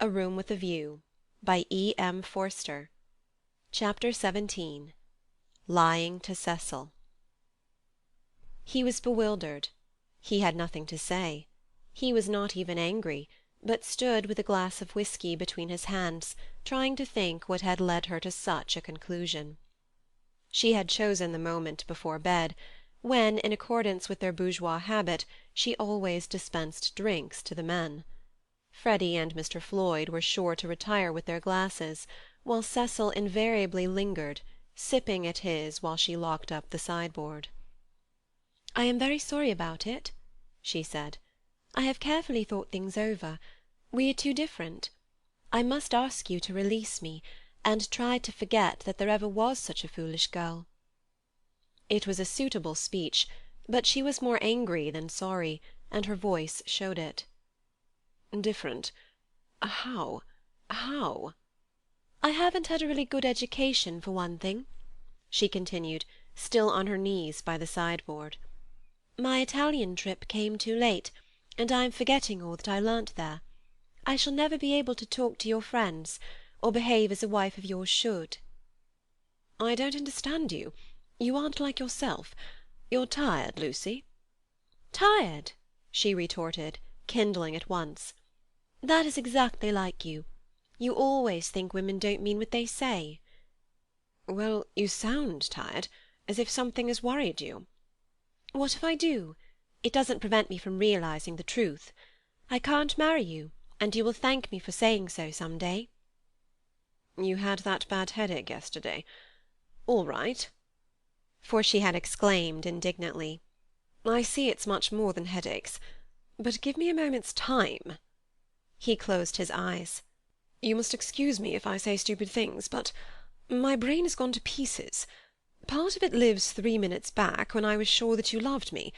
A Room with a View, by E.M. Forster. Chapter 17. Lying to Cecil. He was bewildered. He had nothing to say. He was not even angry, but stood with a glass of whisky between his hands, trying to think what had led her to such a conclusion. She had chosen the moment before bed, when, in accordance with their bourgeois habit, she always dispensed drinks to the men. Freddy and Mr. Floyd were sure to retire with their glasses, while Cecil invariably lingered, sipping at his while she locked up the sideboard. "I am very sorry about it," she said. "I have carefully thought things over. We are too different. I must ask you to release me, and try to forget that there ever was such a foolish girl." It was a suitable speech, but she was more angry than sorry, and her voice showed it. "Different? How? How?" "I haven't had a really good education, for one thing," she continued, still on her knees by the sideboard. "My Italian trip came too late, and I am forgetting all that I learnt there. I shall never be able to talk to your friends, or behave as a wife of yours should." "I don't understand you. You aren't like yourself. You're tired, Lucy." "Tired?" she retorted, kindling at once. "That is exactly like you. You always think women don't mean what they say." "Well, you sound tired, as if something has worried you." "What if I do? It doesn't prevent me from realizing the truth. I can't marry you, and you will thank me for saying so some day." "You had that bad headache yesterday. All right." For she had exclaimed indignantly, "I see it's much more than headaches. But give me a moment's time." He closed his eyes. "You must excuse me if I say stupid things, but my brain has gone to pieces. Part of it lives 3 minutes back, when I was sure that you loved me,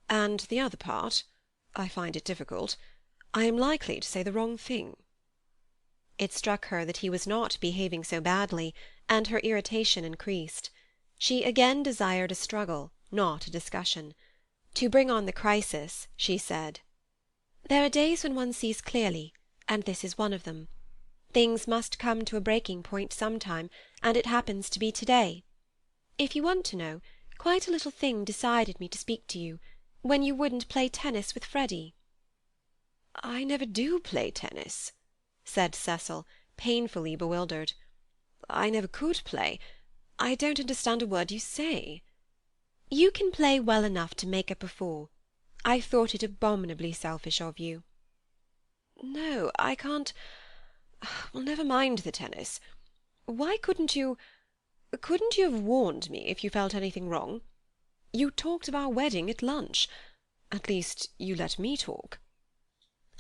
and the other part—I find it difficult—I am likely to say the wrong thing." It struck her that he was not behaving so badly, and her irritation increased. She again desired a struggle, not a discussion. To bring on the crisis, she said, "There are days when one sees clearly, and this is one of them. Things must come to a breaking point sometime, and it happens to be today. If you want to know, quite a little thing decided me to speak to you, when you wouldn't play tennis with Freddy." "I never do play tennis," said Cecil, painfully bewildered. "I never could play. I don't understand a word you say." "You can play well enough to make up a fool. I thought it abominably selfish of you." "No, I can't. Well, never mind the tennis. Why couldn't you have warned me if you felt anything wrong? You talked of our wedding at lunch. At least, you let me talk."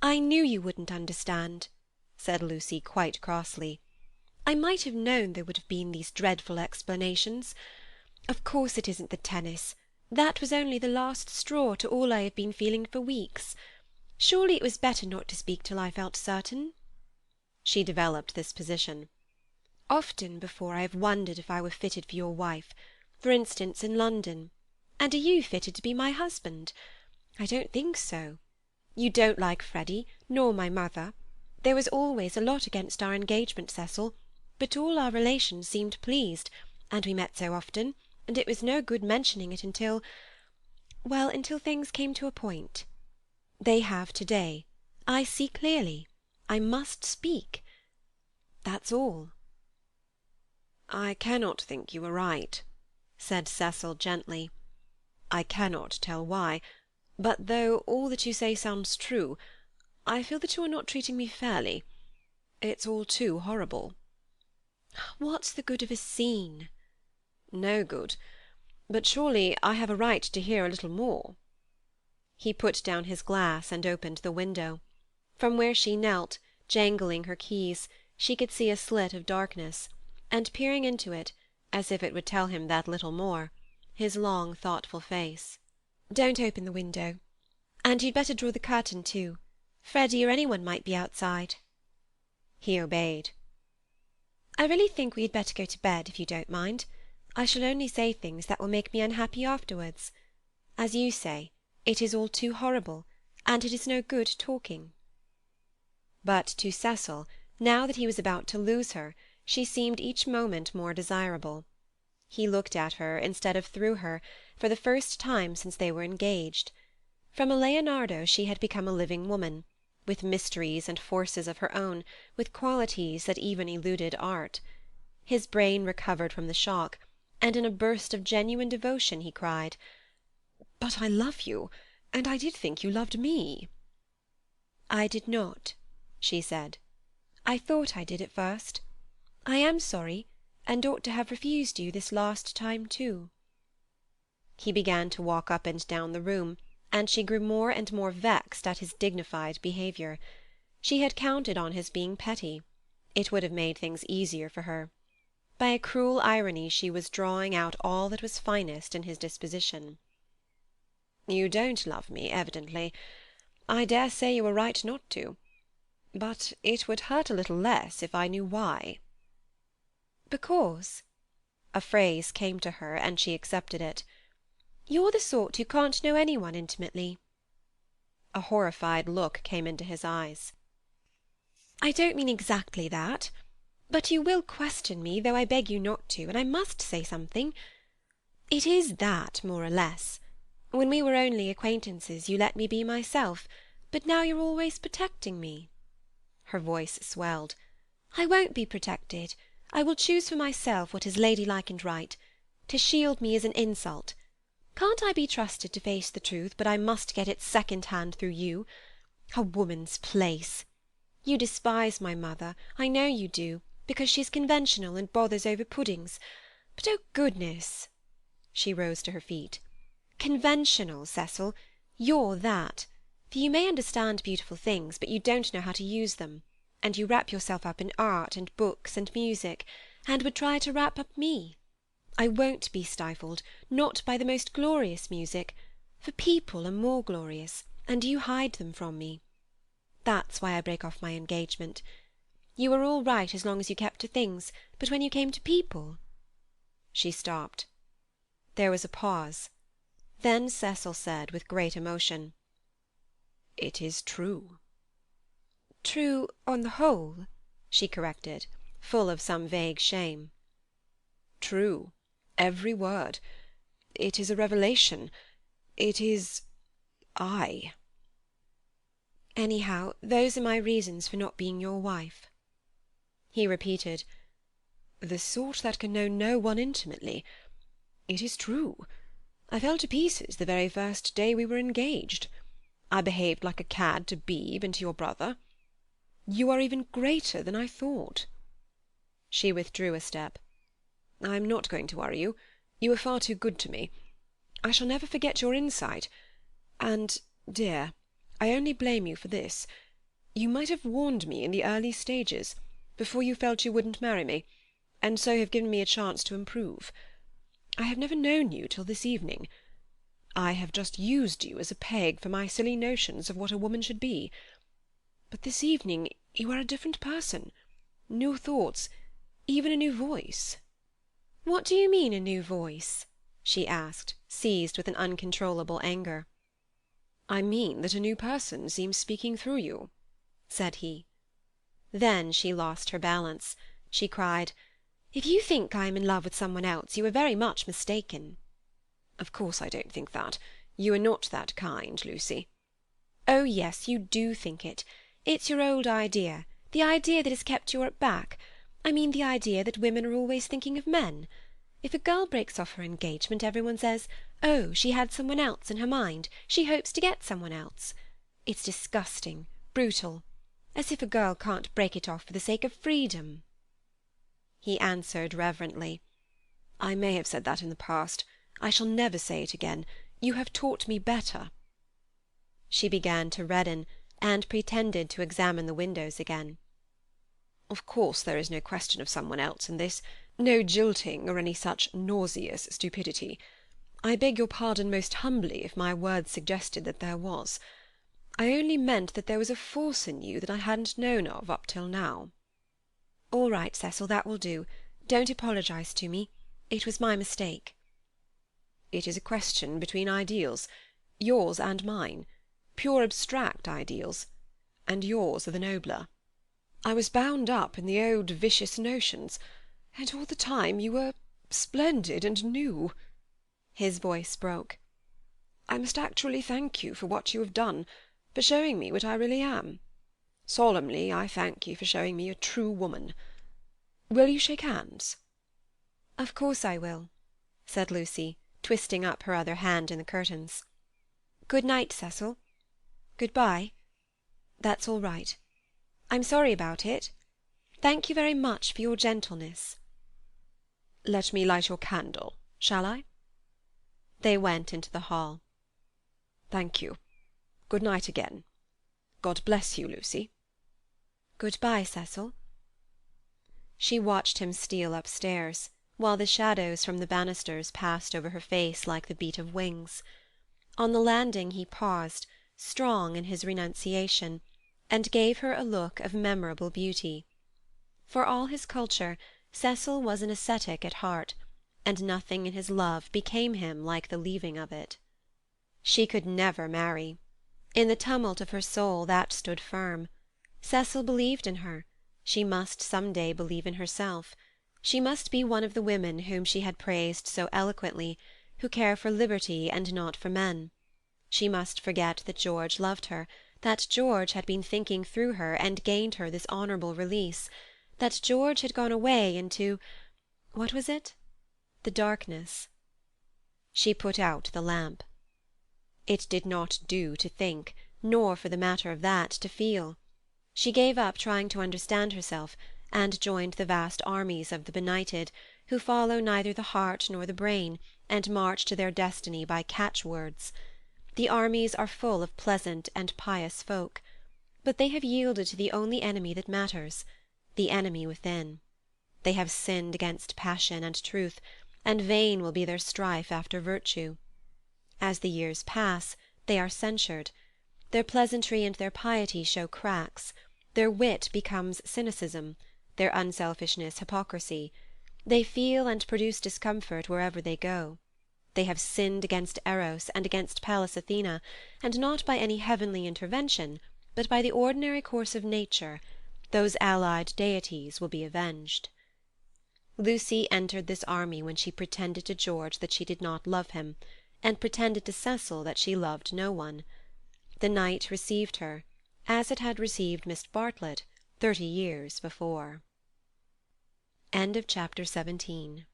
"I knew you wouldn't understand," said Lucy quite crossly. "I might have known there would have been these dreadful explanations. Of course it isn't the tennis. That was only the last straw to all I have been feeling for weeks. Surely it was better not to speak till I felt certain." She developed this position. "Often before I have wondered if I were fitted for your wife, for instance in London. And are you fitted to be my husband? I don't think so. You don't like Freddy, nor my mother. There was always a lot against our engagement, Cecil, but all our relations seemed pleased, and we met so often, and it was no good mentioning it until—well, until things came to a point. They have today. I see clearly. I must speak. That's all." "I cannot think you are right," said Cecil gently. "I cannot tell why, but though all that you say sounds true, I feel that you are not treating me fairly. It's all too horrible." "What's the good of a scene?" "No good. But surely I have a right to hear a little more." He put down his glass and opened the window. From where she knelt, jangling her keys, she could see a slit of darkness, and peering into it, as if it would tell him that little more, his long, thoughtful face. "Don't open the window. And you'd better draw the curtain too. Freddy or any one might be outside." He obeyed. "I really think we had better go to bed, if you don't mind. I shall only say things that will make me unhappy afterwards. As you say, it is all too horrible, and it is no good talking." But to Cecil Now that he was about to lose her, she seemed each moment more desirable. He looked at her, instead of through her, for the first time since they were engaged. From a Leonardo she had become a living woman, with mysteries and forces of her own, with qualities that even eluded art. His brain recovered from the shock, and in a burst of genuine devotion he cried, "But I love you, and I did think you loved me." "I did not," she said. "I thought I did at first. I am sorry, and ought to have refused you this last time too." He began to walk up and down the room, and she grew more and more vexed at his dignified behaviour. She had counted on his being petty. It would have made things easier for her. By a cruel irony she was drawing out all that was finest in his disposition. "You don't love me, evidently. I dare say you are right not to. But it would hurt a little less if I knew why." "Because—" a phrase came to her, and she accepted it. "You're the sort who can't know any one intimately." A horrified look came into his eyes. "I don't mean exactly that. But you will question me, though I beg you not to, and I must say something. It is that, more or less. When we were only acquaintances you let me be myself, but now you're always protecting me." Her voice swelled. "I won't be protected. I will choose for myself what is ladylike and right. To shield me is an insult. Can't I be trusted to face the truth, but I must get it second-hand through you? A woman's place! You despise my mother, I know you do, because she's conventional and bothers over puddings. But, oh goodness!" She rose to her feet. "Conventional, Cecil. You're that. For you may understand beautiful things, but you don't know how to use them, and you wrap yourself up in art and books and music, and would try to wrap up me. I won't be stifled, not by the most glorious music, for people are more glorious, and you hide them from me. That's why I break off my engagement. You were all right as long as you kept to things, but when you came to people—" She stopped. There was a pause. Then Cecil said, with great emotion, "It is true." "True on the whole," she corrected, full of some vague shame. "True, every word. It is a revelation. It is I." "Anyhow, those are my reasons for not being your wife." He repeated, "The sort that can know no one intimately. It is true. I fell to pieces the very first day we were engaged. I behaved like a cad to Beebe and to your brother. You are even greater than I thought." She withdrew a step. "I am not going to worry you. You are far too good to me. I shall never forget your insight. And, dear, I only blame you for this. You might have warned me in the early stages, before you felt you wouldn't marry me, and so have given me a chance to improve. I have never known you till this evening. I have just used you as a peg for my silly notions of what a woman should be. But this evening you are a different person. New thoughts, even a new voice." "What do you mean, a new voice?" she asked, seized with an uncontrollable anger. "I mean that a new person seems speaking through you," said he. Then she lost her balance. She cried, "If you think I am in love with someone else, you are very much mistaken." "Of course I don't think that. You are not that kind, Lucy." "Oh yes, you do think it. It's your old idea, the idea that has kept Europe back. I mean the idea that women are always thinking of men. If a girl breaks off her engagement, everyone says, 'Oh, she had someone else in her mind. She hopes to get someone else.' It's disgusting, brutal. As if a girl can't break it off for the sake of freedom." He answered reverently, "I may have said that in the past. I shall never say it again. You have taught me better." She began to redden, and pretended to examine the windows again. "Of course there is no question of someone else in this, no jilting or any such nauseous stupidity. I beg your pardon most humbly if my words suggested that there was. I only meant that there was a force in you that I hadn't known of up till now." "All right, Cecil, that will do. Don't apologize to me. It was my mistake." "It is a question between ideals, yours and mine, pure abstract ideals, and yours are the nobler." I was bound up in the old vicious notions, and all the time you were splendid and new." His voice broke. "I must actually thank you for what you have done, for showing me what I really am. Solemnly, I thank you for showing me a true woman. Will you shake hands?" "Of course I will," said Lucy, twisting up her other hand in the curtains. "Good night, Cecil. Good-bye. That's all right. I'm sorry about it. Thank you very much for your gentleness." "Let me light your candle, shall I?" They went into the hall. "Thank you. Good night again. God bless you, Lucy." "Good-bye, Cecil." She watched him steal upstairs, while the shadows from the banisters passed over her face like the beat of wings. On the landing he paused, strong in his renunciation, and gave her a look of memorable beauty. For all his culture, Cecil was an ascetic at heart, and nothing in his love became him like the leaving of it. She could never marry. In the tumult of her soul that stood firm. Cecil believed in her. She must some day believe in herself. She must be one of the women whom she had praised so eloquently, who care for liberty and not for men. She must forget that George loved her, that George had been thinking through her and gained her this honourable release, that George had gone away into—what was it? The darkness. She put out the lamp. It did not do to think, nor, for the matter of that, to feel. She gave up trying to understand herself, and joined the vast armies of the benighted, who follow neither the heart nor the brain, and march to their destiny by catchwords. The armies are full of pleasant and pious folk, but they have yielded to the only enemy that matters, the enemy within. They have sinned against passion and truth, and vain will be their strife after virtue. As the years pass, they are censured. Their pleasantry and their piety show cracks. Their wit becomes cynicism, their unselfishness hypocrisy. They feel and produce discomfort wherever they go. They have sinned against Eros and against Pallas Athena, and not by any heavenly intervention, but by the ordinary course of nature. Those allied deities will be avenged. Lucy entered this army when she pretended to George that she did not love him, and pretended to Cecil that she loved no one. The night received her, as it had received Miss Bartlett 30 years before. Chapter 17